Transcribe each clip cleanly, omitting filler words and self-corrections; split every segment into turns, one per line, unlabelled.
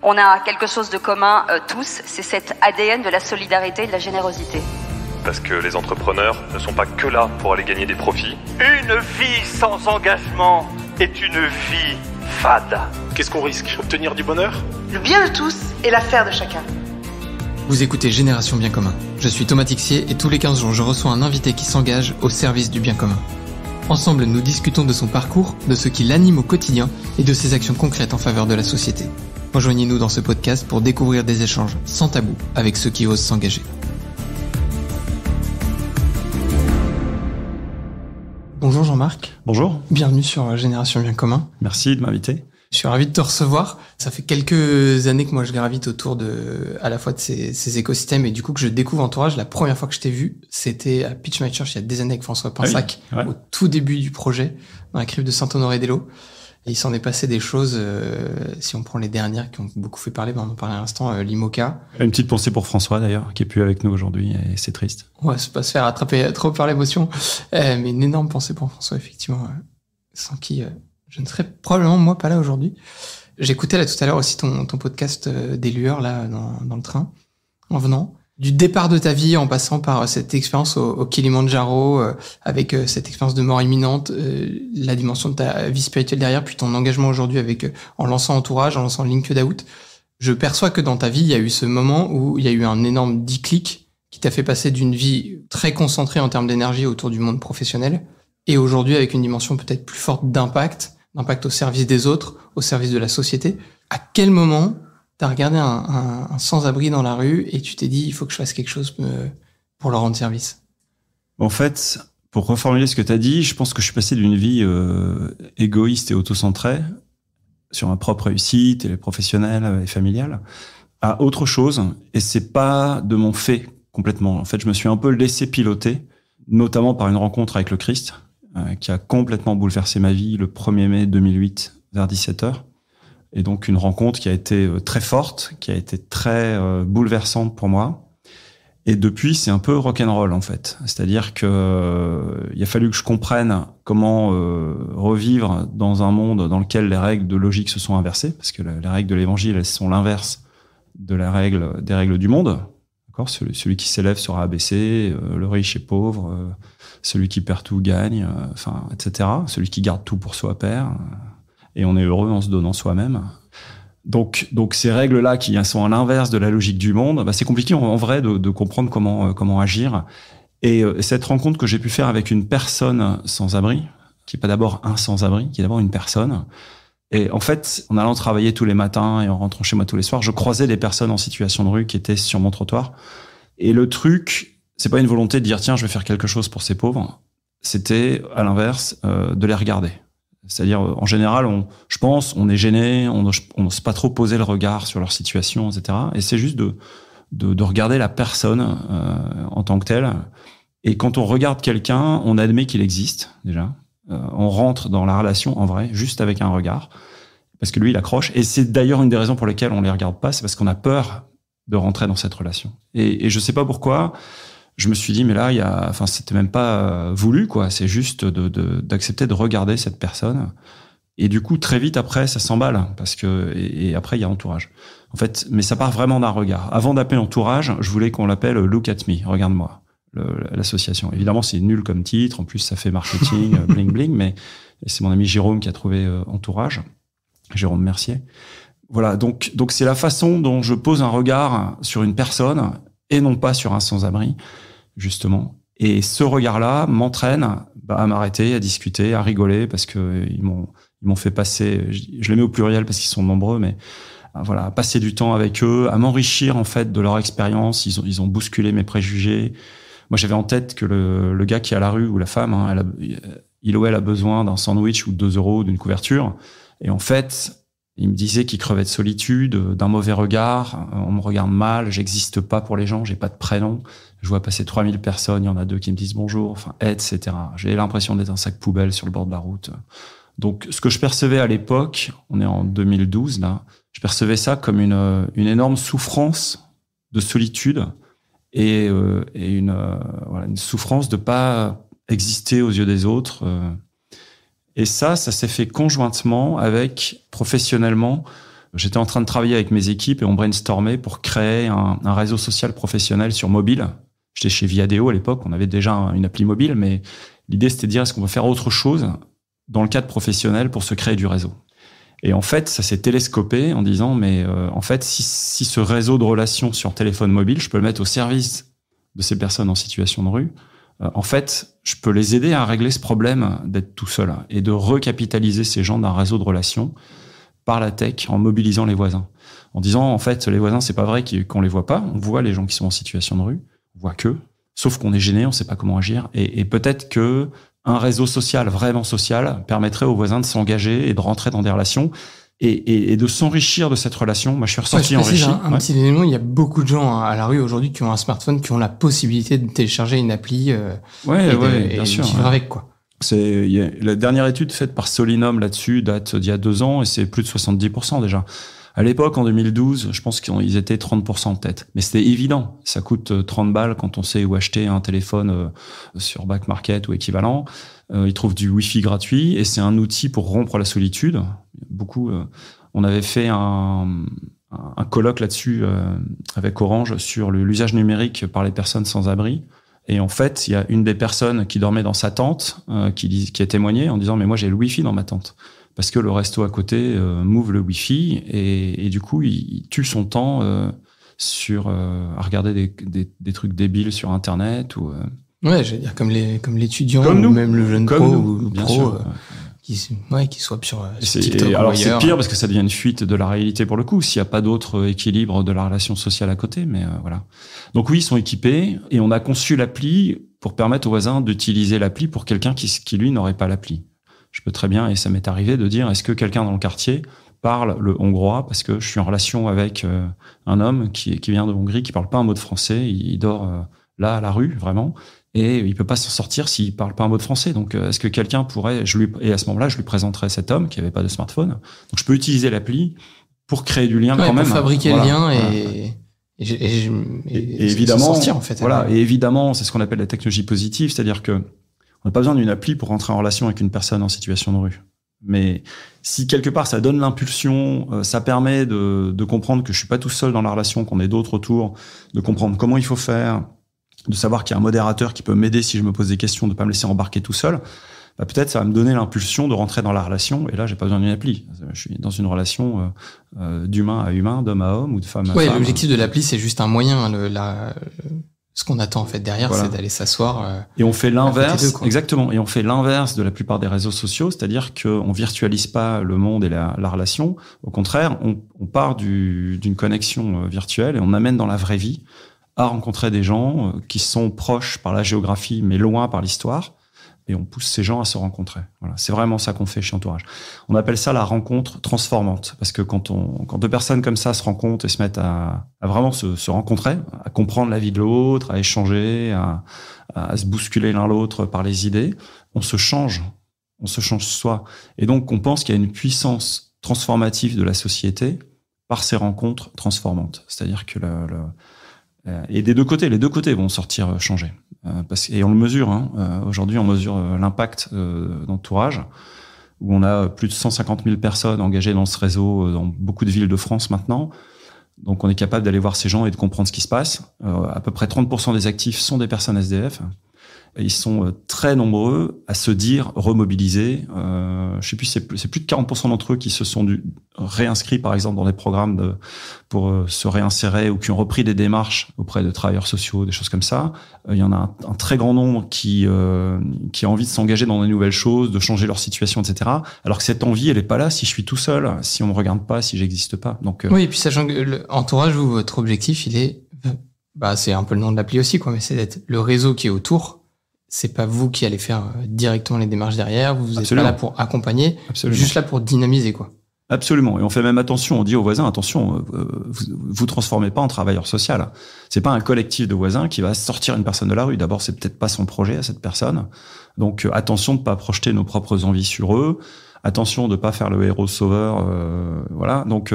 On a quelque chose de commun tous, c'est cet ADN de la solidarité et de la générosité.
Parce que les entrepreneurs ne sont pas que là pour aller gagner des profits.
Une vie sans engagement est une vie fade.
Qu'est-ce qu'on risque ? Obtenir du bonheur ?
Le bien de tous et l'affaire de chacun.
Vous écoutez Génération Bien Commun. Je suis Thomas Tixier et tous les 15 jours, je reçois un invité qui s'engage au service du bien commun. Ensemble, nous discutons de son parcours, de ce qui l'anime au quotidien et de ses actions concrètes en faveur de la société. Rejoignez-nous dans ce podcast pour découvrir des échanges sans tabou avec ceux qui osent s'engager. Bonjour Jean-Marc.
Bonjour.
Bienvenue sur Génération Bien Commun.
Merci de m'inviter.
Je suis ravi de te recevoir. Ça fait quelques années que moi je gravite autour à la fois de ces écosystèmes et du coup que je découvre Entourage. La première fois que je t'ai vu, c'était à Pitch My Church il y a des années avec François Pinsac, au tout début du projet, dans la crypte de Saint-Honoré-des-Laux. Et il s'en est passé des choses, si on prend les dernières qui ont beaucoup fait parler, on en parlait à l'instant, l'IMOCA.
Une petite pensée pour François d'ailleurs, qui est plus avec nous aujourd'hui et c'est triste.
Ouais, c'est pas se faire attraper trop par l'émotion, mais une énorme pensée pour François, effectivement, sans qui je ne serais probablement moi pas là aujourd'hui. J'écoutais là tout à l'heure aussi ton podcast des lueurs là dans le train, en venant. Du départ de ta vie en passant par cette expérience au Kilimandjaro, avec cette expérience de mort imminente, la dimension de ta vie spirituelle derrière, puis ton engagement aujourd'hui en lançant Entourage, en lançant LinkedIn Out. Je perçois que dans ta vie, il y a eu ce moment où il y a eu un énorme déclic qui t'a fait passer d'une vie très concentrée en termes d'énergie autour du monde professionnel et aujourd'hui avec une dimension peut-être plus forte d'impact au service des autres, au service de la société. À quel moment t'as regardé un sans-abri dans la rue et tu t'es dit, il faut que je fasse quelque chose pour leur rendre service?
En fait, pour reformuler ce que t'as dit, je pense que je suis passé d'une vie égoïste et autocentrée sur ma propre réussite, et professionnelle et familiale, à autre chose. Et c'est pas de mon fait complètement. En fait, je me suis un peu laissé piloter, notamment par une rencontre avec le Christ, qui a complètement bouleversé ma vie le 1er mai 2008 vers 17h. Et donc une rencontre qui a été très forte, qui a été très bouleversante pour moi. Et depuis, c'est un peu rock'n'roll en fait. C'est-à-dire que il a fallu que je comprenne comment revivre dans un monde dans lequel les règles de logique se sont inversées, parce que les règles de l'évangile, elles sont l'inverse des règles du monde. D'accord ? Celui qui s'élève sera abaissé, le riche est pauvre, celui qui perd tout gagne, etc. Celui qui garde tout pour soi perd. Et on est heureux en se donnant soi-même. Donc ces règles-là qui sont à l'inverse de la logique du monde, c'est compliqué en vrai de comprendre comment agir. Et cette rencontre que j'ai pu faire avec une personne sans-abri, qui est pas d'abord un sans-abri, qui est d'abord une personne. Et en fait, en allant travailler tous les matins et en rentrant chez moi tous les soirs, je croisais des personnes en situation de rue qui étaient sur mon trottoir. Et le truc, c'est pas une volonté de dire tiens, je vais faire quelque chose pour ces pauvres. C'était à l'inverse de les regarder. C'est-à-dire, en général, on est gêné, on n'ose pas trop poser le regard sur leur situation, etc. Et c'est juste de regarder la personne en tant que telle. Et quand on regarde quelqu'un, on admet qu'il existe, déjà. On rentre dans la relation, en vrai, juste avec un regard. Parce que lui, il accroche. Et c'est d'ailleurs une des raisons pour lesquelles on les regarde pas, c'est parce qu'on a peur de rentrer dans cette relation. Et je sais pas pourquoi, je me suis dit, mais là, c'était même pas voulu, quoi. C'est juste d'accepter de regarder cette personne. Et du coup, très vite après, ça s'emballe. Et après, il y a Entourage. En fait, mais ça part vraiment d'un regard. Avant d'appeler Entourage, je voulais qu'on l'appelle Look at Me. Regarde-moi. L'association. Évidemment, c'est nul comme titre. En plus, ça fait marketing, bling bling, mais c'est mon ami Jérôme qui a trouvé Entourage. Jérôme Mercier. Voilà. Donc c'est la façon dont je pose un regard sur une personne et non pas sur un sans-abri. Justement. Et ce regard-là m'entraîne à m'arrêter, à discuter, à rigoler, parce que ils m'ont fait passer, je les mets au pluriel parce qu'ils sont nombreux, mais voilà, à passer du temps avec eux, à m'enrichir en fait de leur expérience. Ils ont bousculé mes préjugés. Moi, j'avais en tête que le gars qui est à la rue ou la femme, il ou elle a besoin d'un sandwich ou de 2 €, d'une couverture. Et en fait, il me disait qu'il crevait de solitude, d'un mauvais regard. On me regarde mal, j'existe pas pour les gens, j'ai pas de prénom. Je vois passer 3000 personnes, il y en a 2 qui me disent bonjour, etc. J'ai l'impression d'être un sac poubelle sur le bord de la route. Donc, ce que je percevais à l'époque, on est en 2012 là, je percevais ça comme une énorme souffrance de solitude et une souffrance de pas exister aux yeux des autres. Et ça s'est fait conjointement avec, professionnellement, J'étais en train de travailler avec mes équipes et on brainstormait pour créer un réseau social professionnel sur mobile. J'étais chez Viadeo à l'époque, on avait déjà une appli mobile, mais l'idée c'était de dire est-ce qu'on peut faire autre chose dans le cadre professionnel pour se créer du réseau. Et en fait, ça s'est télescopé en disant mais en fait, si ce réseau de relations sur téléphone mobile, je peux le mettre au service de ces personnes en situation de rue, en fait, je peux les aider à régler ce problème d'être tout seul et de recapitaliser ces gens d'un réseau de relations par la tech en mobilisant les voisins. En disant, en fait, les voisins, c'est pas vrai qu'on les voit pas. On voit les gens qui sont en situation de rue. On voit qu'eux. Sauf qu'on est gêné, on sait pas comment agir. Et peut-être que un réseau social, vraiment social, permettrait aux voisins de s'engager et de rentrer dans des relations et de s'enrichir de cette relation. Moi, je suis ressorti enrichi.
Un petit élément, il y a beaucoup de gens à la rue aujourd'hui qui ont un smartphone, qui ont la possibilité de télécharger une appli et
bien sûr,
vivre avec, quoi.
La dernière étude faite par Solinum là-dessus date d'il y a 2 ans et c'est plus de 70% déjà. À l'époque, en 2012, je pense qu'ils étaient 30% peut-être. Mais c'était évident. Ça coûte 30 balles quand on sait où acheter un téléphone sur Back Market ou équivalent. Ils trouvent du Wi-Fi gratuit et c'est un outil pour rompre la solitude. On avait fait un colloque là-dessus avec Orange sur l'usage numérique par les personnes sans abri. Et en fait, il y a une des personnes qui dormait dans sa tente qui a témoigné en disant « Mais moi, j'ai le Wi-Fi dans ma tente. » Parce que le resto à côté m'ouvre le Wi-Fi et du coup, il tue son temps à regarder des trucs débiles sur Internet.
Ouais, j'allais dire comme l'étudiant
comme
ou
nous.
Même le jeune
comme
pro
nous,
ou le
bien
pro
sûr.
qui soit sur TikTok ou
alors
ailleurs.
c'est pire parce que ça devient une fuite de la réalité pour le coup, s'il n'y a pas d'autre équilibre de la relation sociale à côté. Mais voilà. Donc oui, ils sont équipés et on a conçu l'appli pour permettre aux voisins d'utiliser l'appli pour quelqu'un qui lui n'aurait pas l'appli. Je peux très bien, et ça m'est arrivé, de dire est-ce que quelqu'un dans le quartier parle le hongrois parce que je suis en relation avec un homme qui vient de Hongrie, qui parle pas un mot de français, il dort là à la rue vraiment, et il peut pas s'en sortir s'il parle pas un mot de français. Donc est-ce que quelqu'un pourrait, et à ce moment-là, je lui présenterai cet homme qui avait pas de smartphone. Donc je peux utiliser l'appli pour créer du lien quand même.
Pour fabriquer le lien et
évidemment,
sortir, en fait.
Voilà, et évidemment, c'est ce qu'on appelle la technologie positive, c'est-à-dire que on n'a pas besoin d'une appli pour rentrer en relation avec une personne en situation de rue. Mais si quelque part ça donne l'impulsion, ça permet de comprendre que je suis pas tout seul dans la relation, qu'on est d'autres autour, de comprendre comment il faut faire, de savoir qu'il y a un modérateur qui peut m'aider si je me pose des questions, de pas me laisser embarquer tout seul, bah peut-être ça va me donner l'impulsion de rentrer dans la relation. Et là, j'ai pas besoin d'une appli. Je suis dans une relation d'humain à humain, d'homme à homme ou de femme à femme.
L'objectif de l'appli, c'est juste un moyen. Ce qu'on attend en fait derrière, c'est d'aller s'asseoir.
Et on fait l'inverse, exactement. Et on fait l'inverse de la plupart des réseaux sociaux, c'est-à-dire qu'on virtualise pas le monde et la relation. Au contraire, on part d'une connexion virtuelle et on amène dans la vraie vie à rencontrer des gens qui sont proches par la géographie, mais loin par l'histoire. Et on pousse ces gens à se rencontrer. Voilà, c'est vraiment ça qu'on fait chez Entourage. On appelle ça la rencontre transformante, parce que quand 2 personnes comme ça se rencontrent et se mettent à vraiment se rencontrer, à comprendre la vie de l'autre, à échanger, à se bousculer l'un l'autre par les idées, on se change soi. Et donc on pense qu'il y a une puissance transformative de la société par ces rencontres transformantes. C'est-à-dire que et des deux côtés, les deux côtés vont sortir changés. Et on le mesure. Aujourd'hui, on mesure l'impact d'Entourage, où on a plus de 150 000 personnes engagées dans ce réseau dans beaucoup de villes de France maintenant. Donc, on est capable d'aller voir ces gens et de comprendre ce qui se passe. À peu près 30% des actifs sont des personnes SDF. Et ils sont très nombreux à se dire remobilisés. Je sais plus, c'est plus de 40% d'entre eux qui se sont réinscrits, par exemple, dans des programmes pour se réinsérer ou qui ont repris des démarches auprès de travailleurs sociaux, des choses comme ça. Il y en a un très grand nombre qui a envie de s'engager dans des nouvelles choses, de changer leur situation, etc. Alors que cette envie, elle est pas là si je suis tout seul, si on me regarde pas, si j'existe pas. Donc
oui, et puis sachant que Entourage, votre objectif, il est, c'est un peu le nom de l'appli aussi, quoi, mais c'est d'être le réseau qui est autour. C'est pas vous qui allez faire directement les démarches derrière. Vous êtes pas là pour accompagner, juste là pour dynamiser, quoi.
Absolument. Et on fait même attention. On dit aux voisins, attention, vous transformez pas en travailleur social. C'est pas un collectif de voisins qui va sortir une personne de la rue. D'abord, c'est peut-être pas son projet à cette personne. Donc, attention de pas projeter nos propres envies sur eux. Attention de pas faire le héros sauveur. Voilà. Donc,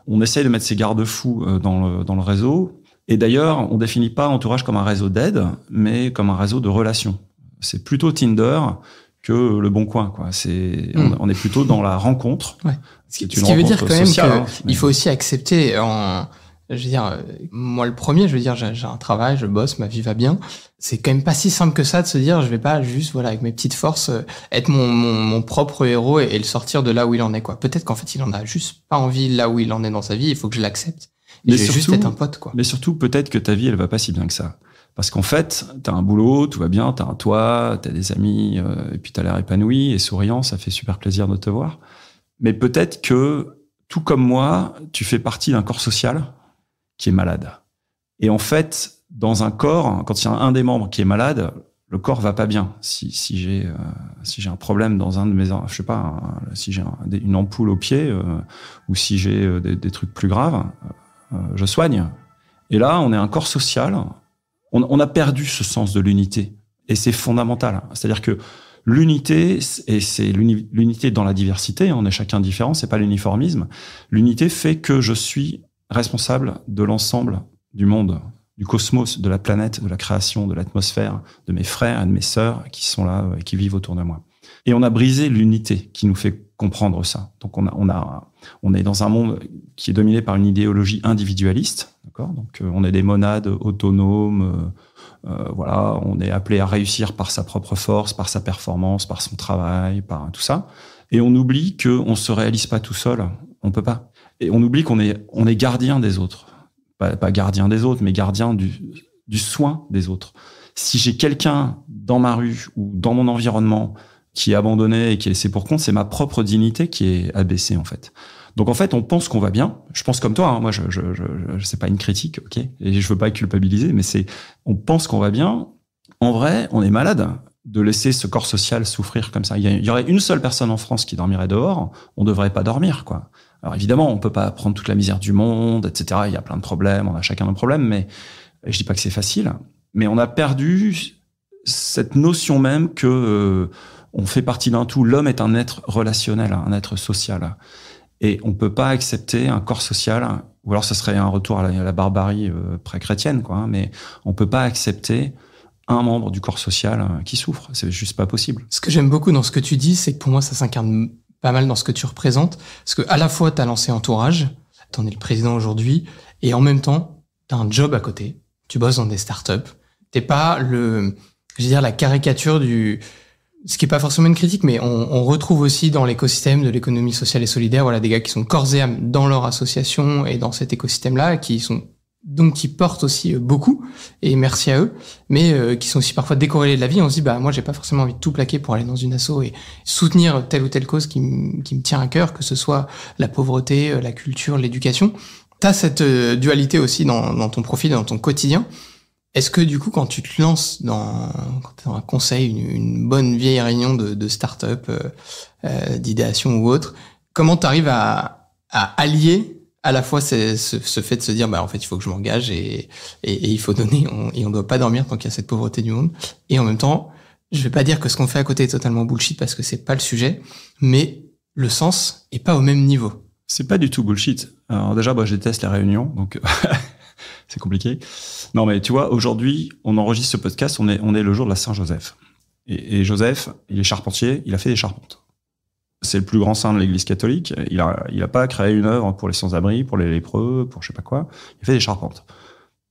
on essaye de mettre ces garde-fous dans le réseau. Et d'ailleurs, on définit pas Entourage comme un réseau d'aide, mais comme un réseau de relations. C'est plutôt Tinder que Le Bon Coin, quoi. On est plutôt dans la rencontre.
Ouais. Ce qui veut dire quand même qu'il faut aussi accepter je veux dire, moi le premier, je veux dire, j'ai un travail, je bosse, ma vie va bien. C'est quand même pas si simple que ça de se dire, je vais pas juste, voilà, avec mes petites forces, être mon propre héros et le sortir de là où il en est, quoi. Peut-être qu'en fait, il en a juste pas envie là où il en est dans sa vie, il faut que je l'accepte. Et je vais juste être un pote, quoi.
Mais surtout, peut-être que ta vie, elle va pas si bien que ça. Parce qu'en fait, t'as un boulot, tout va bien, t'as un toit, t'as des amis, et puis t'as l'air épanoui et souriant, ça fait super plaisir de te voir. Mais peut-être que, tout comme moi, tu fais partie d'un corps social qui est malade. Et en fait, dans un corps, quand il y a un des membres qui est malade, le corps va pas bien. Si j'ai un problème dans un de mes, je sais pas, si j'ai une ampoule au pied, ou si j'ai des trucs plus graves, je soigne. Et là, on est un corps social. On a perdu ce sens de l'unité. Et c'est fondamental. C'est-à-dire que l'unité, et c'est l'unité dans la diversité, on est chacun différent, c'est pas l'uniformisme. L'unité fait que je suis responsable de l'ensemble du monde, du cosmos, de la planète, de la création, de l'atmosphère, de mes frères et de mes sœurs qui sont là et qui vivent autour de moi. Et on a brisé l'unité qui nous fait comprendre ça. Donc on est dans un monde qui est dominé par une idéologie individualiste, d'accord ? Donc on est des monades autonomes, voilà, on est appelé à réussir par sa propre force, par sa performance, par son travail, par tout ça. Et on oublie qu'on se réalise pas tout seul, on peut pas. Et on oublie qu'on est gardien des autres. Pas gardien des autres, mais gardien du soin des autres. Si j'ai quelqu'un dans ma rue ou dans mon environnement qui est abandonné et qui est laissé pour compte, c'est ma propre dignité qui est abaissée, en fait. Donc, en fait, on pense qu'on va bien. Je pense comme toi, hein. Moi, c'est pas une critique, ok? Et je veux pas culpabiliser, mais on pense qu'on va bien. En vrai, on est malade de laisser ce corps social souffrir comme ça. Il y aurait une seule personne en France qui dormirait dehors, on devrait pas dormir, quoi. Alors évidemment, on peut pas prendre toute la misère du monde, etc. Il y a plein de problèmes, on a chacun un problème, mais je dis pas que c'est facile. Mais on a perdu cette notion même que on fait partie d'un tout. L'homme est un être relationnel, un être social, et on peut pas accepter un corps social. Ou alors, ce serait un retour à la barbarie pré-chrétienne, quoi. Mais on peut pas accepter un membre du corps social qui souffre. C'est juste pas possible.
Ce que j'aime beaucoup dans ce que tu dis, c'est que pour moi, ça s'incarne pas mal dans ce que tu représentes, parce que à la fois t'as lancé Entourage, t'en es le président aujourd'hui, et en même temps t'as un job à côté, tu bosses dans des startups, t'es pas la caricature ce qui est pas forcément une critique, mais on retrouve aussi dans l'écosystème de l'économie sociale et solidaire, voilà, des gars qui sont corps et âme dans leur association et dans cet écosystème-là, qui portent aussi beaucoup, et merci à eux, mais qui sont aussi parfois décorrélés de la vie. On se dit, moi, j'ai pas forcément envie de tout plaquer pour aller dans une asso et soutenir telle ou telle cause qui me tient à cœur, que ce soit la pauvreté, la culture, l'éducation. T'as cette dualité aussi dans ton profil, dans ton quotidien. Est-ce que, du coup, quand tu te lances quand t'es dans un conseil, une bonne vieille réunion de start-up, d'idéation ou autre, comment t'arrives à allier à la fois ce fait de se dire en fait il faut que je m'engage et il faut donner et on doit pas dormir tant qu'il y a cette pauvreté du monde, et en même temps je vais pas dire que ce qu'on fait à côté est totalement bullshit parce que c'est pas le sujet, mais le sens est pas au même niveau.
C'est pas du tout bullshit. Alors déjà je déteste les réunions, donc c'est compliqué. Non mais tu vois, aujourd'hui on enregistre ce podcast, on est le jour de la Saint-Joseph, et Joseph, il est charpentier, il a fait des charpentes. C'est le plus grand saint de l'Église catholique. Il a pas créé une œuvre pour les sans-abri, pour les lépreux, pour je sais pas quoi. Il fait des charpentes.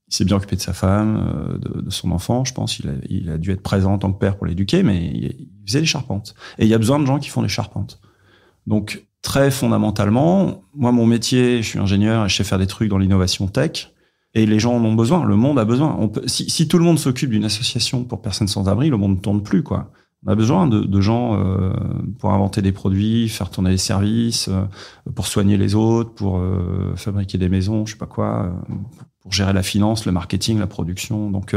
Il s'est bien occupé de sa femme, de son enfant, je pense. Il a dû être présent en tant que père pour l'éduquer, mais il faisait des charpentes. Et il y a besoin de gens qui font des charpentes. Donc, très fondamentalement, moi, mon métier, je suis ingénieur et je sais faire des trucs dans l'innovation tech. Et les gens en ont besoin. Le monde a besoin. Si tout le monde s'occupe d'une association pour personnes sans abri, le monde ne tourne plus, quoi. On a besoin de gens pour inventer des produits, faire tourner des services, pour soigner les autres, pour fabriquer des maisons, je sais pas quoi, pour gérer la finance, le marketing, la production. Donc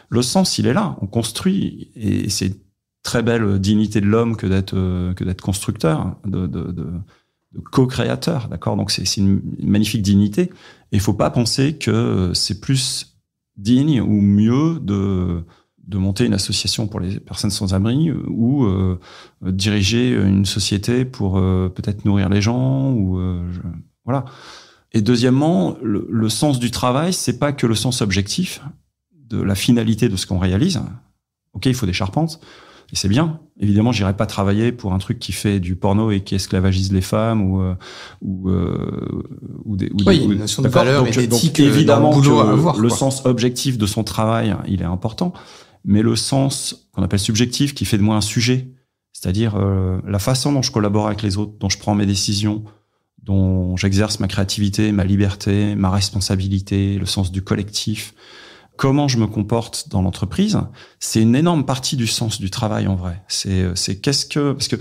le sens, il est là. On construit, et c'est une très belle dignité de l'homme que d'être constructeur, de co-créateur, d'accord. Donc c'est une magnifique dignité. Et il faut pas penser que c'est plus digne ou mieux de monter une association pour les personnes sans abri ou diriger une société pour peut-être nourrir les gens voilà. Et deuxièmement, le sens du travail, c'est pas que le sens objectif de la finalité de ce qu'on réalise. Ok, il faut des charpentes. Et c'est bien. Évidemment, j'irai pas travailler pour un truc qui fait du porno et qui esclavagise les femmes ou des
une notion de valeur et d'éthique.
Évidemment,
dans le boulot à avoir,
le
quoi.
sens objectif de son travail, il est important. Mais le sens qu'on appelle subjectif, qui fait de moi un sujet, c'est-à-dire la façon dont je collabore avec les autres, dont je prends mes décisions, dont j'exerce ma créativité, ma liberté, ma responsabilité, le sens du collectif, comment je me comporte dans l'entreprise, c'est une énorme partie du sens du travail en vrai. Parce que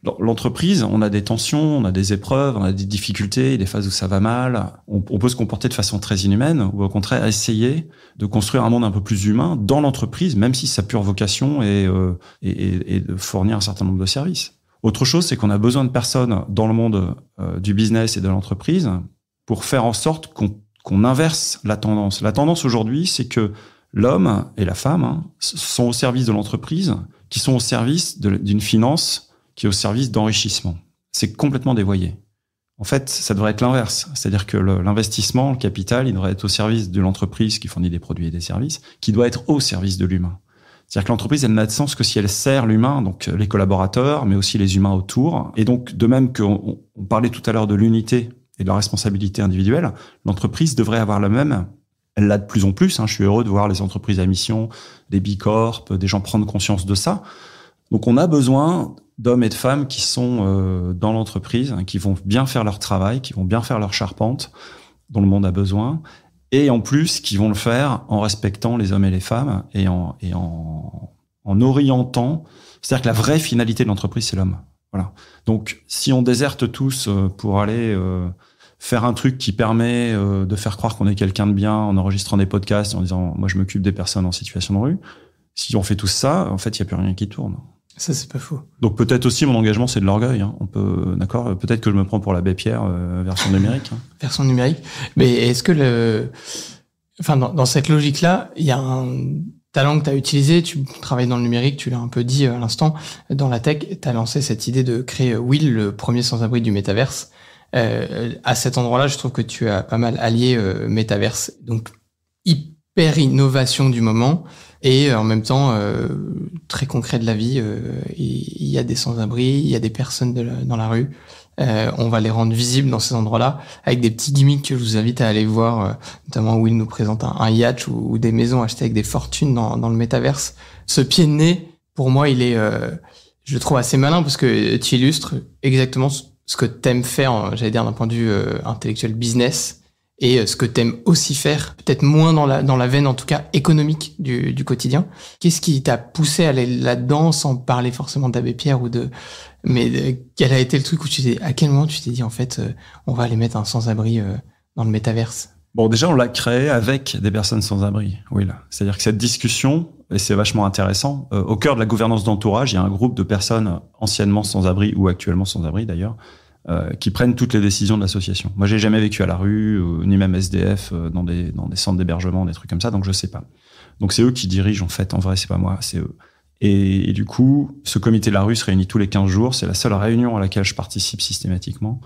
dans l'entreprise, on a des tensions, on a des épreuves, on a des difficultés, des phases où ça va mal. On peut se comporter de façon très inhumaine ou au contraire essayer de construire un monde un peu plus humain dans l'entreprise, même si sa pure vocation est de fournir un certain nombre de services. Autre chose, c'est qu'on a besoin de personnes dans le monde du business et de l'entreprise pour faire en sorte qu'on inverse la tendance. La tendance aujourd'hui, c'est que l'homme et la femme sont au service de l'entreprise, qui sont au service d'une finance qui est au service d'enrichissement. C'est complètement dévoyé. En fait, ça devrait être l'inverse. C'est-à-dire que l'investissement, le capital, il devrait être au service de l'entreprise qui fournit des produits et des services, qui doit être au service de l'humain. C'est-à-dire que l'entreprise, elle n'a de sens que si elle sert l'humain, donc les collaborateurs, mais aussi les humains autour. Et donc, de même qu'on parlait tout à l'heure de l'unité et de la responsabilité individuelle, l'entreprise devrait avoir la même. Elle l'a de plus en plus. Je suis heureux de voir les entreprises à mission, des bicorps, des gens prendre conscience de ça. Donc, on a besoin d'hommes et de femmes qui sont dans l'entreprise, qui vont bien faire leur travail, qui vont bien faire leur charpente, dont le monde a besoin, et en plus, qui vont le faire en respectant les hommes et les femmes et en orientant. C'est-à-dire que la vraie finalité de l'entreprise, c'est l'homme. Voilà. Donc, si on déserte tous pour aller faire un truc qui permet de faire croire qu'on est quelqu'un de bien en enregistrant des podcasts, en disant « moi, je m'occupe des personnes en situation de rue », si on fait tout ça, en fait, il n'y a plus rien qui tourne.
Ça, c'est pas faux.
Donc, peut-être aussi, mon engagement, c'est de l'orgueil. On peut, d'accord, peut-être que je me prends pour l'abbé Pierre, version numérique.
Version numérique. Mais est-ce que dans cette logique-là, il y a un talent que tu as utilisé, tu travailles dans le numérique, tu l'as un peu dit à l'instant, dans la tech, tu as lancé cette idée de créer Will, le premier sans-abri du métaverse. À cet endroit-là, je trouve que tu as pas mal allié métaverse. Donc, hyper innovation du moment et en même temps très concret de la vie. Il y a des sans-abri, il y a des personnes dans la rue. On va les rendre visibles dans ces endroits-là avec des petits gimmicks que je vous invite à aller voir. Notamment Will nous présente un yacht ou des maisons achetées avec des fortunes dans le métaverse. Ce pied de nez, pour moi, il est, je le trouve assez malin parce que tu illustres exactement ce que t'aimes faire, j'allais dire d'un point de vue intellectuel business, et ce que t'aimes aussi faire, peut-être moins dans la veine en tout cas économique du quotidien. Qu'est-ce qui t'a poussé à aller là-dedans sans parler forcément d'Abbé Pierre mais quel a été le truc où à quel moment tu t'es dit en fait on va aller mettre un sans-abri dans le métaverse?
Bon, déjà on l'a créé avec des personnes sans-abri. Oui, là. C'est-à-dire que cette discussion, et c'est vachement intéressant, au cœur de la gouvernance d'entourage, il y a un groupe de personnes anciennement sans-abri ou actuellement sans-abri d'ailleurs, qui prennent toutes les décisions de l'association. Moi, j'ai jamais vécu à la rue, ni même SDF, dans des centres d'hébergement, des trucs comme ça, donc je sais pas. Donc c'est eux qui dirigent, en fait, en vrai, c'est pas moi, c'est eux. Et du coup, ce comité de la rue se réunit tous les 15 jours, c'est la seule réunion à laquelle je participe systématiquement,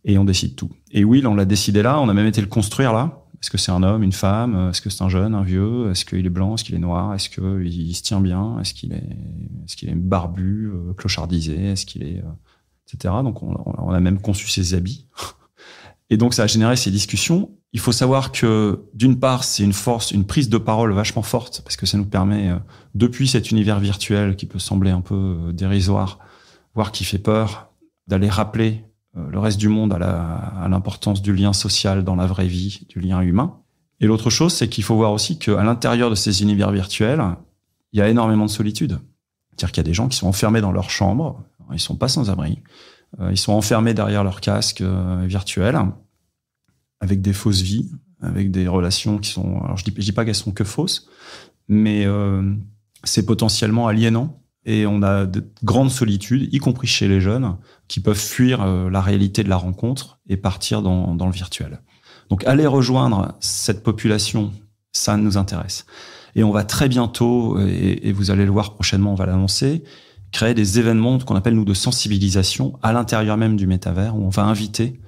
et on décide tout. Et Will, on l'a décidé là, on a même été le construire là. Est-ce que c'est un homme, une femme? Est-ce que c'est un jeune, un vieux? Est-ce qu'il est blanc? Est-ce qu'il est noir? Est-ce qu'il se tient bien? Est-ce qu'il est barbu, clochardisé? Est-ce qu'il est... etc. Donc, on a même conçu ses habits. Et donc, ça a généré ces discussions. Il faut savoir que, d'une part, c'est une force, une prise de parole vachement forte, parce que ça nous permet, depuis cet univers virtuel qui peut sembler un peu dérisoire, voire qui fait peur, d'aller rappeler le reste du monde à l'importance du lien social dans la vraie vie, du lien humain. Et l'autre chose, c'est qu'il faut voir aussi qu'à l'intérieur de ces univers virtuels, il y a énormément de solitude. C'est-à-dire qu'il y a des gens qui sont enfermés dans leur chambre, ils sont pas sans abri, ils sont enfermés derrière leur casque virtuel, avec des fausses vies, avec des relations qui sont... Alors je dis pas qu'elles sont que fausses, mais c'est potentiellement aliénant. Et on a de grandes solitudes, y compris chez les jeunes, qui peuvent fuir la réalité de la rencontre et partir dans le virtuel. Donc aller rejoindre cette population, ça nous intéresse. Et on va très bientôt, et vous allez le voir prochainement, on va l'annoncer, créer des événements qu'on appelle, nous, de sensibilisation à l'intérieur même du métavers, où on va inviter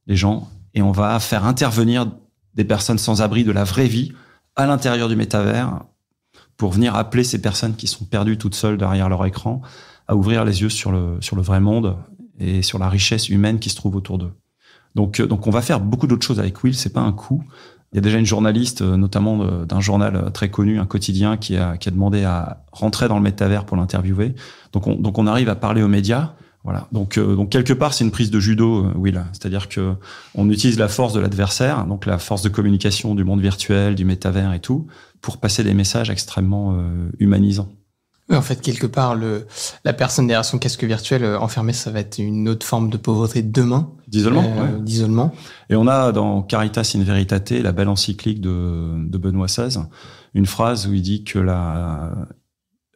les gens et on va faire intervenir des personnes sans abri de la vraie vie à l'intérieur du métavers pour venir appeler ces personnes qui sont perdues toutes seules derrière leur écran à ouvrir les yeux sur le vrai monde et sur la richesse humaine qui se trouve autour d'eux. Donc on va faire beaucoup d'autres choses avec Will, c'est pas un coup. Il y a déjà une journaliste, notamment d'un journal très connu, un quotidien, qui a demandé à rentrer dans le métavers pour l'interviewer. Donc on arrive à parler aux médias. Voilà. Donc quelque part, c'est une prise de judo, Will. C'est-à-dire que on utilise la force de l'adversaire, donc la force de communication du monde virtuel, du métavers et tout, pour passer des messages extrêmement humanisants.
Oui, en fait, quelque part, la personne derrière son casque virtuel enfermée, ça va être une autre forme de pauvreté demain. D'isolement. Et
on a dans Caritas in Veritate, la belle encyclique de Benoît XVI, une phrase où il dit que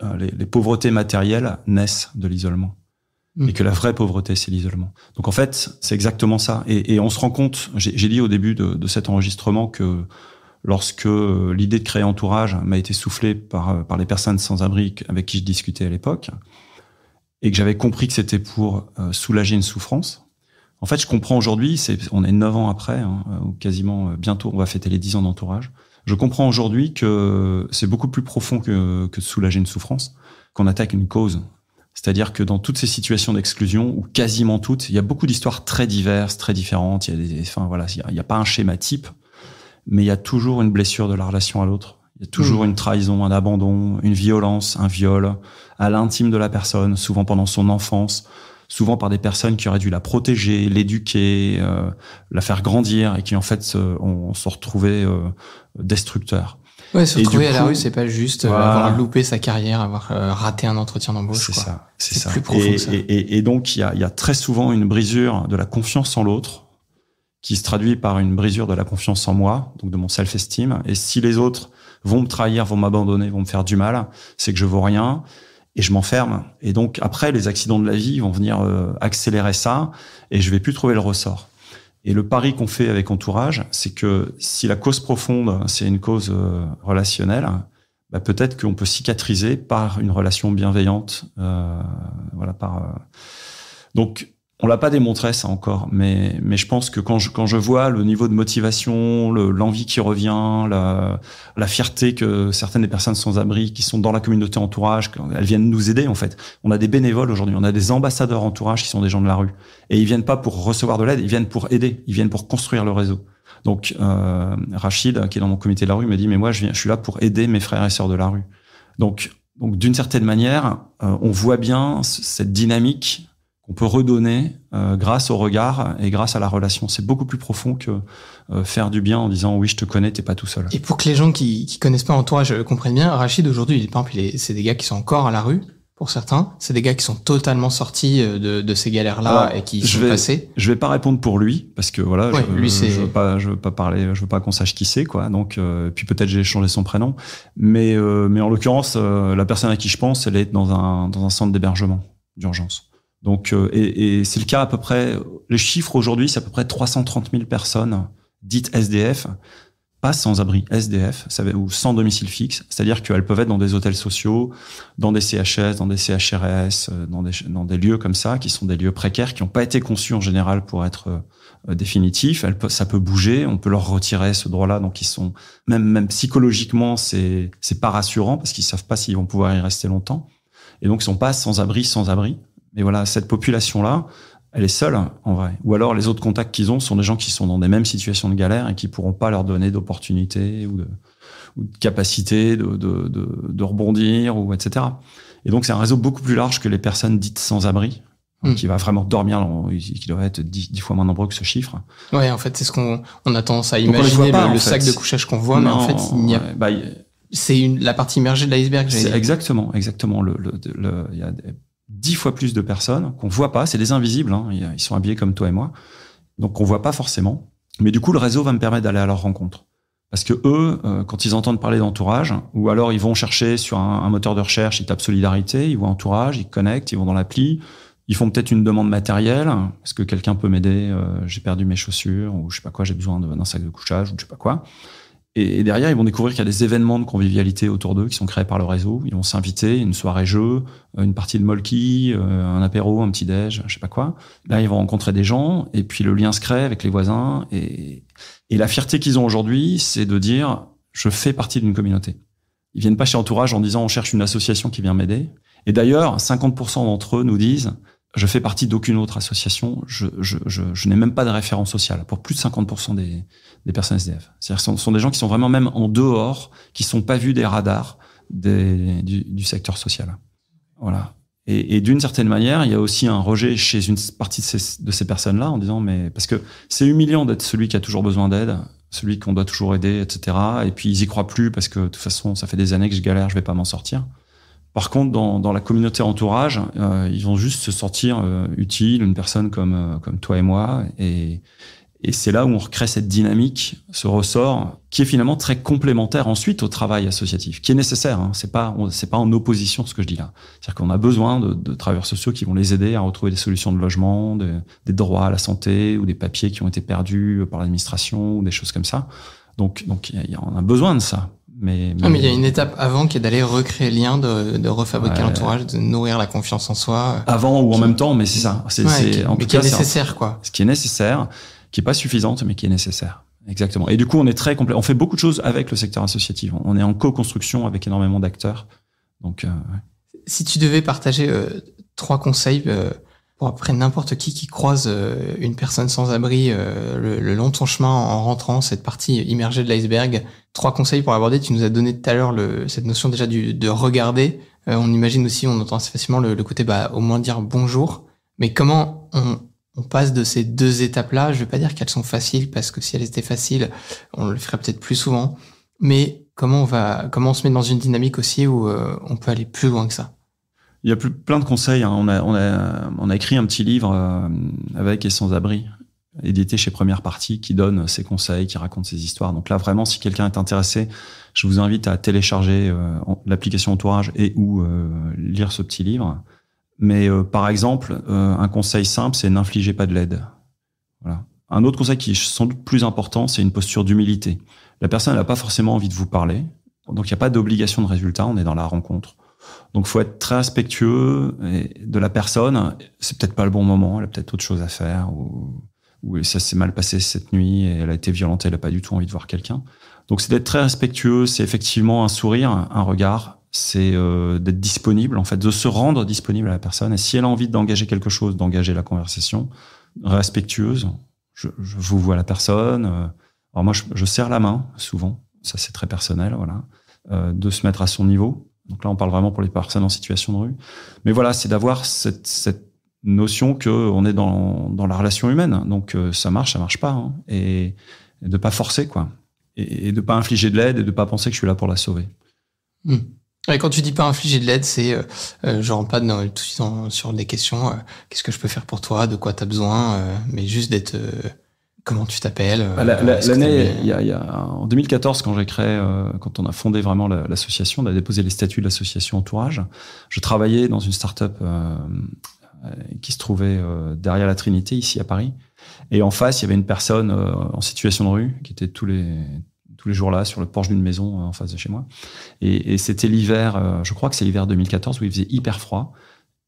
les pauvretés matérielles naissent de l'isolement. Et que la vraie pauvreté, c'est l'isolement. Donc en fait, c'est exactement ça. Et on se rend compte, j'ai dit au début de cet enregistrement que lorsque l'idée de créer Entourage m'a été soufflée par les personnes sans-abri avec qui je discutais à l'époque, et que j'avais compris que c'était pour soulager une souffrance. En fait, je comprends aujourd'hui, on est 9 ans après, ou quasiment bientôt, on va fêter les 10 ans d'Entourage. Je comprends aujourd'hui que c'est beaucoup plus profond que de soulager une souffrance, qu'on attaque une cause. C'est-à-dire que dans toutes ces situations d'exclusion, ou quasiment toutes, il y a beaucoup d'histoires très diverses, très différentes. Il y a pas un schéma type, mais il y a toujours une blessure de la relation à l'autre. Il y a toujours une trahison, un abandon, une violence, un viol à l'intime de la personne, souvent pendant son enfance, souvent par des personnes qui auraient dû la protéger, l'éduquer, la faire grandir, et qui en fait se retrouvaient destructeurs.
Ouais, se retrouver à la rue, c'est pas juste avoir loupé sa carrière, avoir raté un entretien d'embauche.
C'est ça.
Plus profond que ça.
Et donc, il y a très souvent une brisure de la confiance en l'autre, qui se traduit par une brisure de la confiance en moi, donc de mon self-esteem. Et si les autres vont me trahir, vont m'abandonner, vont me faire du mal, c'est que je vaux rien, et je m'enferme. Et donc, après, les accidents de la vie vont venir accélérer ça, et je vais plus trouver le ressort. Et le pari qu'on fait avec Entourage, c'est que si la cause profonde, c'est une cause relationnelle, peut-être qu'on peut cicatriser par une relation bienveillante. Donc, on l'a pas démontré ça encore, mais je pense que quand je vois le niveau de motivation, l'envie qui revient, la fierté que certaines des personnes sans abri qui sont dans la communauté Entourage, elles viennent nous aider en fait. On a des bénévoles aujourd'hui, on a des ambassadeurs Entourage qui sont des gens de la rue, et ils viennent pas pour recevoir de l'aide, ils viennent pour aider, ils viennent pour construire le réseau. Donc Rachid, qui est dans mon comité de la rue, me dit mais moi je suis là pour aider mes frères et sœurs de la rue. Donc d'une certaine manière, on voit bien cette dynamique qu'on peut redonner grâce au regard et grâce à la relation. C'est beaucoup plus profond que faire du bien en disant oui, je te connais, t'es pas tout seul.
Et pour que les gens qui connaissent pas Entourage comprennent bien, Rachid aujourd'hui, c'est des gars qui sont encore à la rue pour certains. C'est des gars qui sont totalement sortis de ces galères-là et qui sont passés. Je
vais pas répondre pour lui parce que voilà,
lui,
je veux pas parler, je veux pas qu'on sache qui c'est quoi. Donc puis peut-être j'ai changé son prénom, mais en l'occurrence, la personne à qui je pense, elle est dans un centre d'hébergement d'urgence. Donc, et c'est le cas à peu près, les chiffres aujourd'hui, c'est à peu près 330 000 personnes dites SDF, pas sans abri, SDF, ou sans domicile fixe. C'est-à-dire qu'elles peuvent être dans des hôtels sociaux, dans des CHS, dans des CHRS, dans des lieux comme ça, qui sont des lieux précaires, qui n'ont pas été conçus en général pour être définitifs. Ça peut bouger, on peut leur retirer ce droit-là. Donc, ils sont, même psychologiquement, c'est pas rassurant parce qu'ils savent pas s'ils vont pouvoir y rester longtemps. Et donc, ils sont pas sans abri. Mais voilà, cette population-là, elle est seule, en vrai. Ou alors, les autres contacts qu'ils ont sont des gens qui sont dans des mêmes situations de galère et qui pourront pas leur donner d'opportunités ou de capacité de rebondir, ou etc. Et donc, c'est un réseau beaucoup plus large que les personnes dites sans abri, qui va vraiment dormir, qui doit être 10 fois moins nombreux que ce chiffre.
Ouais, en fait, c'est ce qu'on a tendance à imaginer, le sac de couchage qu'on voit, mais en fait, il n'y a c'est la partie immergée de l'iceberg.
Exactement. Il y a 10 fois plus de personnes qu'on voit pas, c'est des invisibles, ils sont habillés comme toi et moi, donc on voit pas forcément. Mais du coup, le réseau va me permettre d'aller à leur rencontre. Parce que eux, quand ils entendent parler d'Entourage, ou alors ils vont chercher sur un moteur de recherche, ils tapent Solidarité, ils voient Entourage, ils connectent, ils vont dans l'appli, ils font peut-être une demande matérielle, est-ce que quelqu'un peut m'aider, j'ai perdu mes chaussures, ou je sais pas quoi, j'ai besoin d'un sac de couchage, ou je sais pas quoi. Et derrière, ils vont découvrir qu'il y a des événements de convivialité autour d'eux qui sont créés par le réseau. Ils vont s'inviter, une soirée jeu, une partie de molki, un apéro, un petit déj, je sais pas quoi. Là, ils vont rencontrer des gens, et puis le lien se crée avec les voisins. Et la fierté qu'ils ont aujourd'hui, c'est de dire, je fais partie d'une communauté. Ils viennent pas chez Entourage en disant on cherche une association qui vient m'aider. Et d'ailleurs, 50% d'entre eux nous disent je fais partie d'aucune autre association, je n'ai même pas de référence sociale pour plus de 50% des personnes SDF. C'est-à-dire que ce sont des gens qui sont vraiment même en dehors, qui sont pas vus des radars du secteur social. Voilà. Et d'une certaine manière, il y a aussi un rejet chez une partie de ces personnes-là en disant mais parce que c'est humiliant d'être celui qui a toujours besoin d'aide, celui qu'on doit toujours aider, etc. Et puis ils y croient plus parce que de toute façon, ça fait des années que je galère, je vais pas m'en sortir. Par contre, dans la communauté Entourage, ils vont juste se sentir utiles, une personne comme toi et moi, et c'est là où on recrée cette dynamique, ce ressort, qui est finalement très complémentaire ensuite au travail associatif, qui est nécessaire. Hein. C'est pas en opposition ce que je dis là. C'est-à-dire qu'on a besoin de travailleurs sociaux qui vont les aider à retrouver des solutions de logement, des droits à la santé ou des papiers qui ont été perdus par l'administration ou des choses comme ça. Donc on a besoin de ça. Mais
il y a une étape avant qui est d'aller recréer le lien, de refabriquer l'entourage, de nourrir la confiance en soi.
Avant ou en même temps, mais c'est ça.
En tout cas, c'est nécessaire, quoi.
Ce qui est nécessaire, qui est pas suffisante, mais qui est nécessaire. Exactement. Et du coup, on est très complet. On fait beaucoup de choses avec le secteur associatif. On est en co-construction avec énormément d'acteurs. Donc,
si tu devais partager 3 conseils pour après n'importe qui croise une personne sans abri le long de son chemin en rentrant, cette partie immergée de l'iceberg, 3 conseils pour l'aborder. Tu nous as donné tout à l'heure cette notion déjà de regarder. On imagine aussi, on entend assez facilement le côté au moins dire bonjour. Mais comment on passe de ces 2 étapes-là? Je vais pas dire qu'elles sont faciles, parce que si elles étaient faciles, on le ferait peut-être plus souvent. Mais comment on se met dans une dynamique aussi où on peut aller plus loin que ça?
Il y a plein de conseils. Hein. On a écrit un petit livre avec et sans abri, édité chez Première Partie, qui donne ses conseils, qui raconte ses histoires. Donc là, vraiment, si quelqu'un est intéressé, je vous invite à télécharger l'application Entourage et ou lire ce petit livre. Mais par exemple, un conseil simple, c'est n'infligez pas de l'aide. Voilà. Un autre conseil qui est sans doute plus important, c'est une posture d'humilité. La personne n'a pas forcément envie de vous parler, donc il n'y a pas d'obligation de résultat, on est dans la rencontre. Donc, faut être très respectueux de la personne. C'est peut-être pas le bon moment, elle a peut-être autre chose à faire, ou ça s'est mal passé cette nuit, et elle a été violentée, elle a pas du tout envie de voir quelqu'un. Donc, c'est d'être très respectueux, c'est effectivement un sourire, un regard, c'est d'être disponible, en fait, de se rendre disponible à la personne. Et si elle a envie d'engager quelque chose, d'engager la conversation, respectueuse, je vous vois la personne. Alors moi, je serre la main, souvent, ça c'est très personnel, voilà, de se mettre à son niveau. Donc là, on parle vraiment pour les personnes en situation de rue. Mais voilà, c'est d'avoir cette notion qu'on est dans la relation humaine. Donc ça marche pas. Hein. Et de pas forcer, quoi. Et de pas infliger de l'aide et de pas penser que je suis là pour la sauver.
Et quand tu dis pas infliger de l'aide, c'est je rentre pas tout de suite sur des questions. Qu'est-ce que je peux faire pour toi? De quoi t'as besoin? Mais juste d'être... Comment tu t'appelles?
L'année, en 2014, quand j'ai créé, quand on a fondé vraiment l'association, on a déposé les statuts de l'association Entourage. Je travaillais dans une start-up qui se trouvait derrière la Trinité, ici à Paris. Et en face, il y avait une personne en situation de rue qui était tous les jours là sur le porche d'une maison en face de chez moi. Et c'était l'hiver, je crois que c'est l'hiver 2014 où il faisait hyper froid.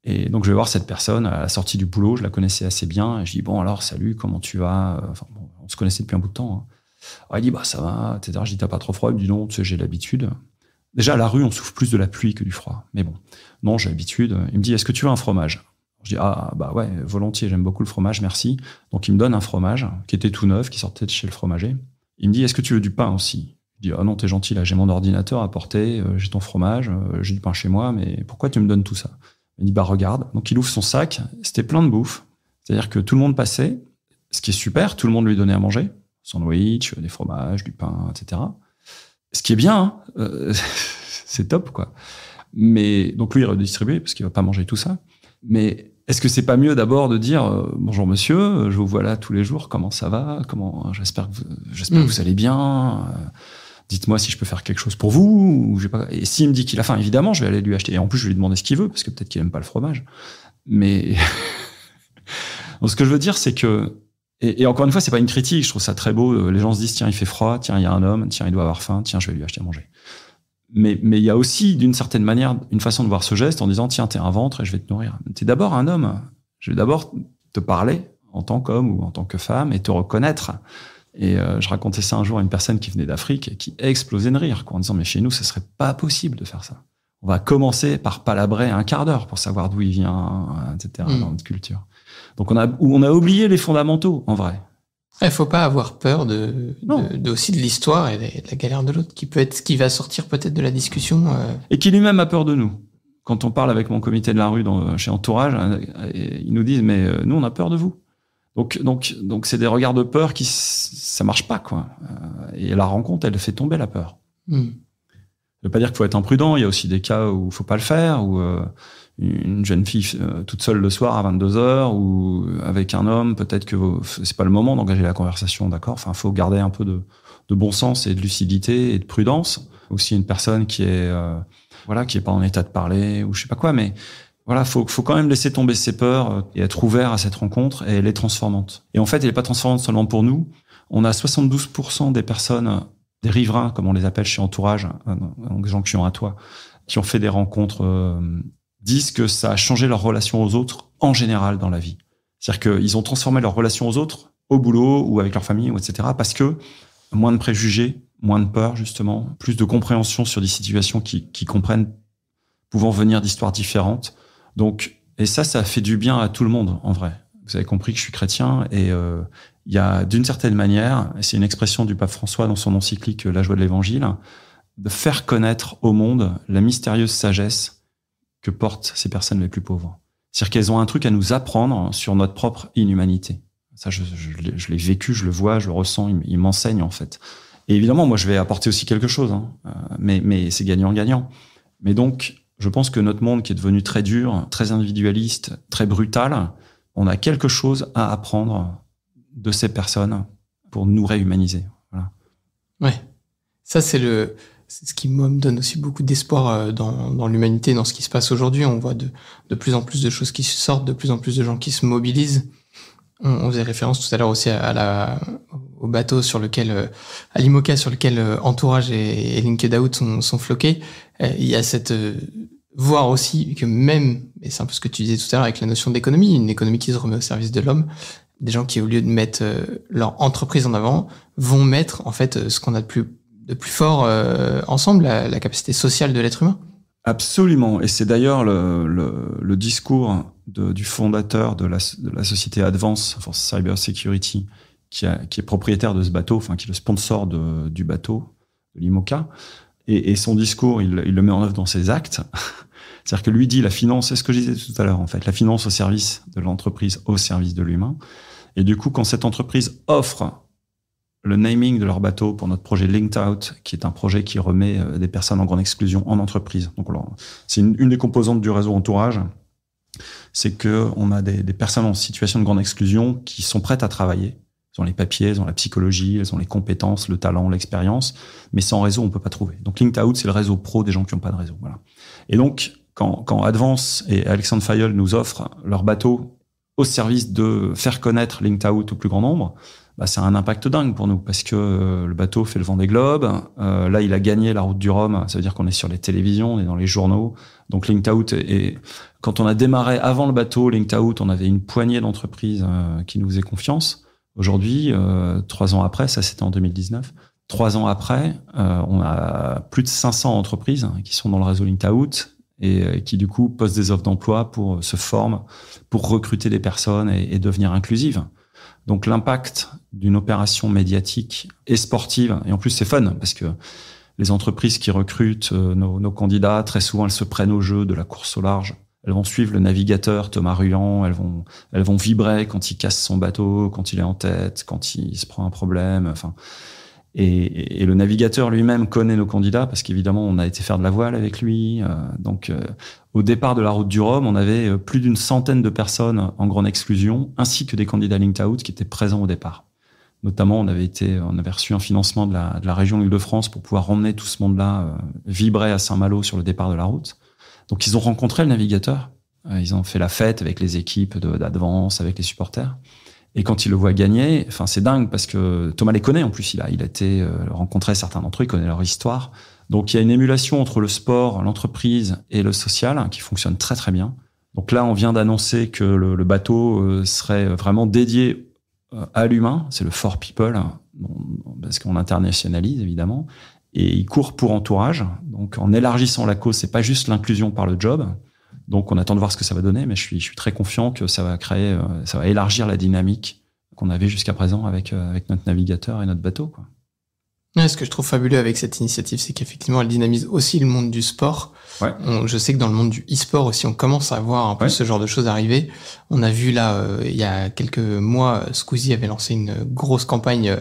Et donc, je vais voir cette personne à la sortie du boulot. Je la connaissais assez bien. Et je dis, bon, alors, salut, comment tu vas? Enfin, bon, on se connaissait depuis un bout de temps. Hein. Alors, il dit, bah, ça va, etc. Je dis, t'as pas trop froid? Il me dit, non, tu sais, j'ai l'habitude. Déjà, à la rue, on souffre plus de la pluie que du froid. Mais bon, non, j'ai l'habitude. Il me dit, est-ce que tu veux un fromage? Je dis, ah, bah ouais, volontiers, j'aime beaucoup le fromage, merci. Donc, il me donne un fromage qui était tout neuf, qui sortait de chez le fromager. Il me dit, est-ce que tu veux du pain aussi? Je dis, ah non, t'es gentil, là, j'ai mon ordinateur à porter, j'ai ton fromage, j'ai du pain chez moi, mais pourquoi tu me donnes tout ça? Il dit, bah regarde. Donc il ouvre son sac, c'était plein de bouffe. C'est-à-dire que tout le monde passait, ce qui est super, tout le monde lui donnait à manger. Sandwich, des fromages, du pain, etc. Ce qui est bien, hein, c'est top, quoi. Mais donc lui, il redistribuait parce qu'il va pas manger tout ça. Mais est-ce que c'est pas mieux d'abord de dire bonjour monsieur, je vous vois là tous les jours, comment ça va? J'espère que vous allez bien. Dites-moi si je peux faire quelque chose pour vous. Ou j'ai pas... Et s'il me dit qu'il a faim, évidemment, je vais aller lui acheter. Et en plus, je vais lui demander ce qu'il veut, parce que peut-être qu'il aime pas le fromage. Mais donc, ce que je veux dire, c'est que... Et encore une fois, c'est pas une critique. Je trouve ça très beau. Les gens se disent, tiens, il fait froid. Tiens, il y a un homme. Tiens, il doit avoir faim. Tiens, je vais lui acheter à manger. Mais il y a aussi, d'une certaine manière, une façon de voir ce geste en disant, tiens, t'es un ventre et je vais te nourrir. T'es d'abord un homme. Je vais d'abord te parler en tant qu'homme ou en tant que femme et te reconnaître. Et je racontais ça un jour à une personne qui venait d'Afrique et qui explosait de rire, quoi, en disant mais chez nous, ce serait pas possible de faire ça. On va commencer par palabrer un quart d'heure pour savoir d'où il vient, etc. dans notre culture. Donc on a oublié les fondamentaux, en vrai.
Il faut pas avoir peur aussi de l'histoire et de la galère de l'autre, qui va sortir peut-être de la discussion.
Et qui lui-même a peur de nous. Quand on parle avec mon comité de la rue chez Entourage, ils nous disent mais nous on a peur de vous. Donc c'est des regards de peur ça marche pas, quoi. Et la rencontre, elle fait tomber la peur. Ça veut pas dire qu'il faut être imprudent. Il y a aussi des cas où il faut pas le faire, où une jeune fille toute seule le soir à 22h, ou avec un homme, peut-être que c'est pas le moment d'engager la conversation, d'accord. Enfin, faut garder un peu de bon sens et de lucidité et de prudence. Aussi une personne qui est pas en état de parler ou je sais pas quoi, mais voilà, faut quand même laisser tomber ses peurs et être ouvert à cette rencontre, et elle est transformante. Et en fait, elle est pas transformante seulement pour nous. On a 72% des personnes, des riverains, comme on les appelle chez Entourage, donc des gens qui ont à toi, qui ont fait des rencontres, disent que ça a changé leur relation aux autres en général dans la vie. C'est-à-dire qu'ils ont transformé leur relation aux autres au boulot ou avec leur famille, ou etc. parce que moins de préjugés, moins de peur, justement, plus de compréhension sur des situations qui comprennent, pouvant venir d'histoires différentes. Donc, et ça fait du bien à tout le monde, en vrai. Vous avez compris que je suis chrétien, et il y a, d'une certaine manière, et c'est une expression du pape François dans son encyclique La joie de l'évangile, de faire connaître au monde la mystérieuse sagesse que portent ces personnes les plus pauvres. C'est-à-dire qu'elles ont un truc à nous apprendre sur notre propre inhumanité. Ça, je l'ai vécu, je le vois, je le ressens, ils m'enseignent, en fait. Et évidemment, moi, je vais apporter aussi quelque chose, mais c'est gagnant-gagnant. Mais donc, je pense que notre monde, qui est devenu très dur, très individualiste, très brutal, on a quelque chose à apprendre de ces personnes pour nous réhumaniser. Voilà.
Ouais. Ça, c'est ce qui, moi, me donne aussi beaucoup d'espoir dans l'humanité, dans ce qui se passe aujourd'hui. On voit de plus en plus de choses qui sortent, de plus en plus de gens qui se mobilisent. On faisait référence tout à l'heure aussi au bateau sur lequel, à l'IMOCA, sur lequel Entourage et Linked Out sont floqués. Il y a cette voir aussi que même, et c'est un peu ce que tu disais tout à l'heure avec la notion d'économie, une économie qui se remet au service de l'homme, des gens qui, au lieu de mettre leur entreprise en avant, vont mettre en fait ce qu'on a de plus fort ensemble, la capacité sociale de l'être humain.
Absolument, et c'est d'ailleurs le discours du fondateur de la société Advance for Cyber Security, qui est propriétaire de ce bateau, enfin qui est le sponsor du bateau, de l'IMOCA, et son discours, il le met en œuvre dans ses actes. C'est-à-dire que lui dit la finance, c'est ce que je disais tout à l'heure en fait, la finance au service de l'entreprise, au service de l'humain. Et du coup, quand cette entreprise offre le naming de leur bateau pour notre projet Linked Out, qui est un projet qui remet des personnes en grande exclusion en entreprise. Donc, c'est une des composantes du réseau Entourage, c'est que on a des personnes en situation de grande exclusion qui sont prêtes à travailler. Elles ont les papiers, elles ont la psychologie, elles ont les compétences, le talent, l'expérience, mais sans réseau, on peut pas trouver. Donc, Linked Out, c'est le réseau pro des gens qui n'ont pas de réseau. Voilà. Et donc, quand Advance et Alexandre Fayol nous offrent leur bateau au service de faire connaître Linked Out au plus grand nombre, ça a un impact dingue pour nous, parce que le bateau fait le Vendée Globe. Là, il a gagné la route du Rhum. Ça veut dire qu'on est sur les télévisions, on est dans les journaux. Donc, Linked Out, et quand on a démarré avant le bateau, Linked Out, on avait une poignée d'entreprises qui nous faisaient confiance. Aujourd'hui, 3 ans après, ça c'était en 2019, 3 ans après, on a plus de 500 entreprises qui sont dans le réseau Linked Out et qui du coup postent des offres d'emploi pour se former, pour recruter des personnes et devenir inclusives. Donc l'impact d'une opération médiatique et sportive, et en plus c'est fun parce que les entreprises qui recrutent nos candidats, très souvent elles se prennent au jeu de la course au large. Elles vont suivre le navigateur Thomas Ruyant, elles vont vibrer quand il casse son bateau, quand il est en tête, quand il se prend un problème. Enfin, et le navigateur lui-même connaît nos candidats parce qu'évidemment on a été faire de la voile avec lui. Donc au départ de la route du Rhum, on avait plus d'une centaine de personnes en grande exclusion, ainsi que des candidats Linked Out qui étaient présents au départ. Notamment, on avait reçu un financement de la région Île-de-France pour pouvoir emmener tout ce monde-là vibrer à Saint-Malo sur le départ de la route. Donc ils ont rencontré le navigateur, ils ont fait la fête avec les équipes d'Advance, avec les supporters. Et quand ils le voient gagner, enfin c'est dingue parce que Thomas les connaît en plus, il a été rencontré certains d'entre eux, il connaît leur histoire. Donc il y a une émulation entre le sport, l'entreprise et le social qui fonctionne très très bien. Donc là, on vient d'annoncer que le bateau serait vraiment dédié à l'humain, c'est le For People. parce qu'on internationalise évidemment, et il court pour Entourage. Donc en élargissant la cause, c'est pas juste l'inclusion par le job. Donc on attend de voir ce que ça va donner, mais je suis très confiant que ça va élargir la dynamique qu'on avait jusqu'à présent avec notre navigateur et notre bateau, quoi.
Ouais, ce que je trouve fabuleux avec cette initiative, c'est qu'effectivement, elle dynamise aussi le monde du sport.
Ouais.
Je sais que dans le monde du e-sport aussi, on commence à voir un peu ce genre de choses arriver. On a vu là, il y a quelques mois, Squeezie avait lancé une grosse campagne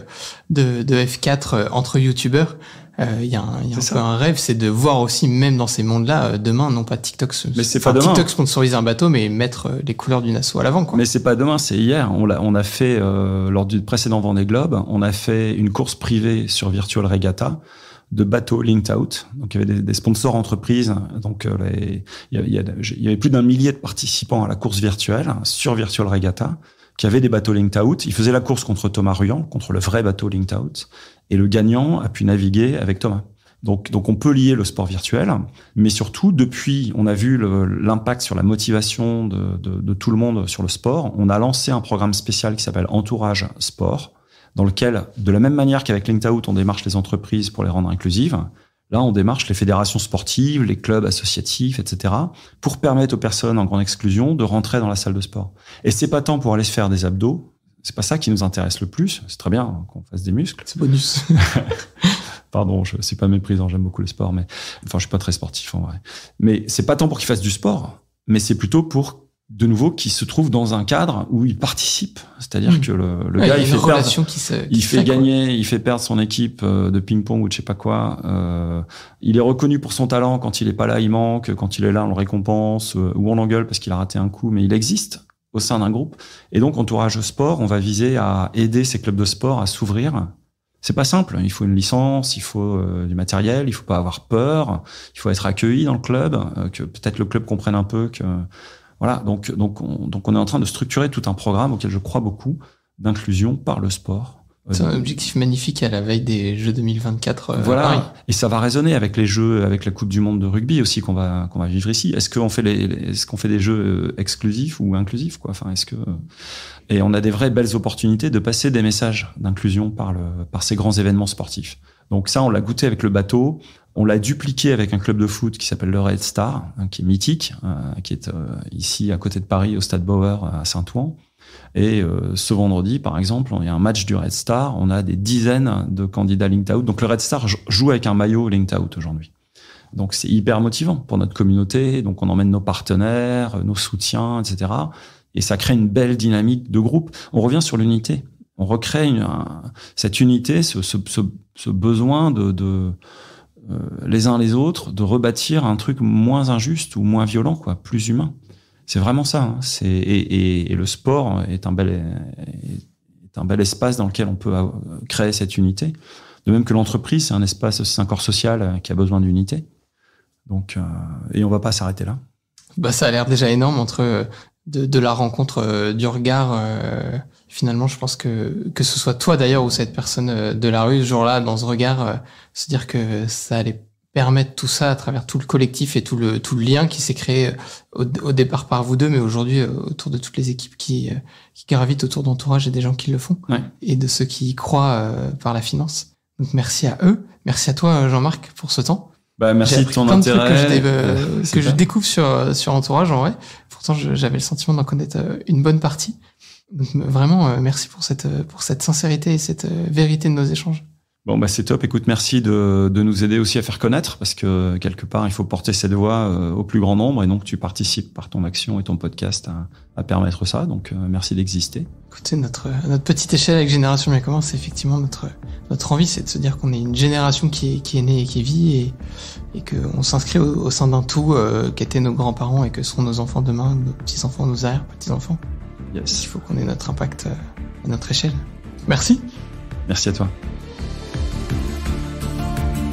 de F4 entre youtubeurs. Il y a un peu un rêve, c'est de voir aussi, même dans ces mondes-là, demain, non pas TikTok, TikTok sponsorise un bateau, mais mettre les couleurs d'une asso à l'avant, quoi.
Mais c'est pas demain, c'est hier. On a fait, lors du précédent Vendée Globe, on a fait une course privée sur Virtual Regatta de bateaux linked out. Donc, il y avait des sponsors entreprises. Donc, il y avait plus d'1 millier de participants à la course virtuelle sur Virtual Regatta qui avaient des bateaux linked out. Ils faisaient la course contre Thomas Ruyant, contre le vrai bateau linked out. Et le gagnant a pu naviguer avec Thomas. Donc on peut lier le sport virtuel, mais surtout, depuis, on a vu l'impact sur la motivation de tout le monde sur le sport. On a lancé un programme spécial qui s'appelle Entourage Sport, dans lequel, de la même manière qu'avec Linked Out, on démarche les entreprises pour les rendre inclusives, là, on démarche les fédérations sportives, les clubs associatifs, etc., pour permettre aux personnes en grande exclusion de rentrer dans la salle de sport. Et c'est pas tant pour aller se faire des abdos. C'est pas ça qui nous intéresse le plus. C'est très bien qu'on fasse des muscles.
C'est bonus.
Pardon, je suis pas méprisant, j'aime beaucoup le sport, mais je suis pas très sportif en vrai. Mais c'est pas tant pour qu'ils fassent du sport, mais c'est plutôt pour, de nouveau, qu'ils se trouvent dans un cadre où ils participent. C'est-à-dire que le gars, il fait perdre son équipe de ping-pong ou de je sais pas quoi. Il est reconnu pour son talent. Quand il est pas là, il manque. Quand il est là, on le récompense ou on l'engueule parce qu'il a raté un coup, mais il existe au sein d'un groupe. Et donc, Entourage Sport, on va viser à aider ces clubs de sport à s'ouvrir. C'est pas simple. Il faut une licence, il faut du matériel, il faut pas avoir peur, il faut être accueilli dans le club, que peut-être le club comprenne un peu que, voilà. Donc on est en train de structurer tout un programme auquel je crois beaucoup d'inclusion par le sport.
C'est un objectif magnifique à la veille des Jeux 2024.
Voilà.
Paris.
Et ça va résonner avec les Jeux, avec la Coupe du Monde de rugby aussi qu'on va vivre ici. Est-ce qu'on fait des Jeux exclusifs ou inclusifs, quoi? Enfin, et on a des vraies belles opportunités de passer des messages d'inclusion par ces grands événements sportifs. Donc ça, on l'a goûté avec le bateau. On l'a dupliqué avec un club de foot qui s'appelle le Red Star, qui est mythique, qui est ici à côté de Paris, au Stade Bauer à Saint-Ouen. Et ce vendredi, par exemple, il y a un match du Red Star. On a des dizaines de candidats linked out. Donc le Red Star joue avec un maillot linked out aujourd'hui. Donc c'est hyper motivant pour notre communauté. Donc on emmène nos partenaires, nos soutiens, etc. Et ça crée une belle dynamique de groupe. On revient sur l'unité. On recrée cette unité, ce besoin de les uns les autres, de rebâtir un truc moins injuste ou moins violent, quoi, plus humain. C'est vraiment ça. Hein. Et le sport est un bel espace dans lequel on peut créer cette unité. De même que l'entreprise, c'est un espace, c'est un corps social qui a besoin d'unité. Donc, et on va pas s'arrêter là. Bah,
ça a l'air déjà énorme entre de la rencontre, du regard. Finalement, je pense que ce soit toi d'ailleurs ou cette personne de la rue, ce jour-là, dans ce regard, se dire que ça allait permettre tout ça à travers tout le collectif et tout le lien qui s'est créé au départ par vous deux, mais aujourd'hui autour de toutes les équipes qui gravitent autour d'Entourage et des gens qui le font, ouais. Et de ceux qui y croient par la finance. Donc merci à eux, merci à toi Jean-Marc pour ce temps.
Bah merci de ton intérêt.
Que je découvre sur Entourage en vrai. Pourtant j'avais le sentiment d'en connaître une bonne partie. Donc vraiment merci pour cette sincérité et cette vérité de nos échanges.
Bon, bah, c'est top. Écoute, merci de nous aider aussi à faire connaître, parce que quelque part, il faut porter cette voix au plus grand nombre, et donc tu participes par ton action et ton podcast à permettre ça. Donc, merci d'exister.
Écoutez, notre petite échelle avec Génération Bien Commun, c'est effectivement notre envie, c'est de se dire qu'on est une génération qui est née et qui vit, et qu'on s'inscrit au sein d'un tout qu'étaient nos grands-parents et que seront nos enfants demain, nos petits-enfants, nos arrière-petits-enfants.
Yes.
Il faut qu'on ait notre impact à notre échelle. Merci.
Merci à toi.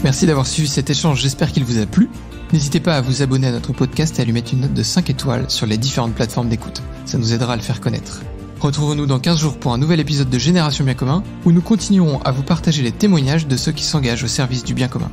Merci d'avoir suivi cet échange, j'espère qu'il vous a plu. N'hésitez pas à vous abonner à notre podcast et à lui mettre une note de 5 étoiles sur les différentes plateformes d'écoute. Ça nous aidera à le faire connaître. Retrouvons-nous dans 15 jours pour un nouvel épisode de Génération Bien Commun, où nous continuerons à vous partager les témoignages de ceux qui s'engagent au service du bien commun.